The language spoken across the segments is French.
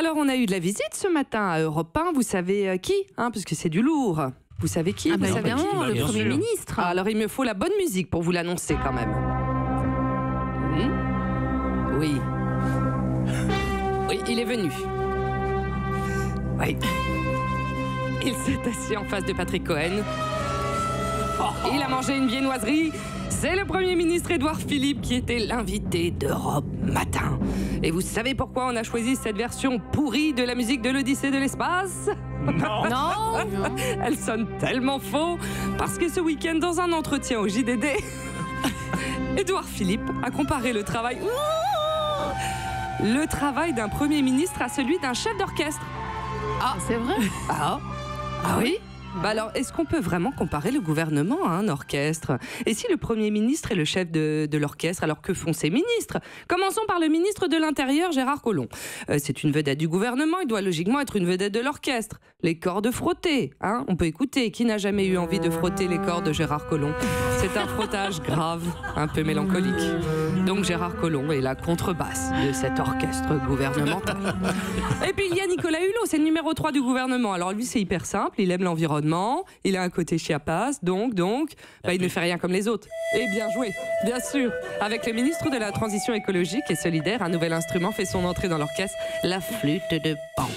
Alors, on a eu de la visite ce matin à Europe 1. Vous savez qui parce que c'est du lourd. Vous savez qui Bah vous savez qui évidemment, le Premier ministre. Alors, il me faut la bonne musique pour vous l'annoncer quand même. Oui. Oui, il est venu. Oui. Il s'est assis en face de Patrick Cohen. Il a mangé une viennoiserie. C'est le Premier ministre Édouard Philippe qui était l'invité d'Europe Matin. Et vous savez pourquoi on a choisi cette version pourrie de la musique de l'Odyssée de l'espace ? Non. Elle sonne tellement faux. Parce que ce week-end, dans un entretien au JDD, Édouard Philippe a comparé le travail d'un Premier ministre à celui d'un chef d'orchestre. Ah, c'est vrai. Ah oui. Bah alors, est-ce qu'on peut vraiment comparer le gouvernement à un orchestre ? Et si le Premier ministre est le chef de l'orchestre, alors que font ses ministres ? Commençons par le ministre de l'Intérieur, Gérard Collomb. C'est une vedette du gouvernement, il doit logiquement être une vedette de l'orchestre. Les cordes frottées, on peut écouter. Qui n'a jamais eu envie de frotter les cordes de Gérard Collomb ? C'est un frottage grave, un peu mélancolique. Donc Gérard Collomb est la contrebasse de cet orchestre gouvernemental. Et puis il y a Nicolas Hulot, c'est le numéro 3 du gouvernement. Alors lui, c'est hyper simple, il aime l'environnement. Il a un côté chiapas, donc, il ne fait rien comme les autres. Et bien joué, bien sûr. Avec le ministre de la Transition écologique et solidaire, un nouvel instrument fait son entrée dans l'orchestre, la flûte de Pan.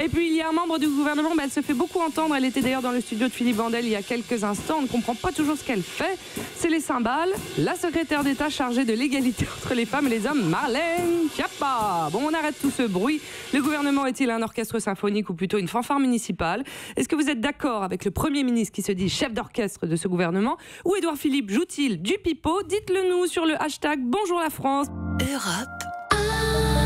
Et puis il y a un membre du gouvernement, elle se fait beaucoup entendre, elle était d'ailleurs dans le studio de Philippe Vandel il y a quelques instants, on ne comprend pas toujours ce qu'elle fait, c'est les cymbales, la secrétaire d'État chargée de l'égalité entre les femmes et les hommes, Marlène Schiappa. Bon, on arrête tout ce bruit, le gouvernement est-il un orchestre symphonique ou plutôt une fanfare municipale ? Est-ce que vous êtes d'accord avec le Premier ministre qui se dit chef d'orchestre de ce gouvernement ? Ou Édouard Philippe joue-t-il du pipeau ? Dites-le nous sur le hashtag Bonjour la France. Europe 1.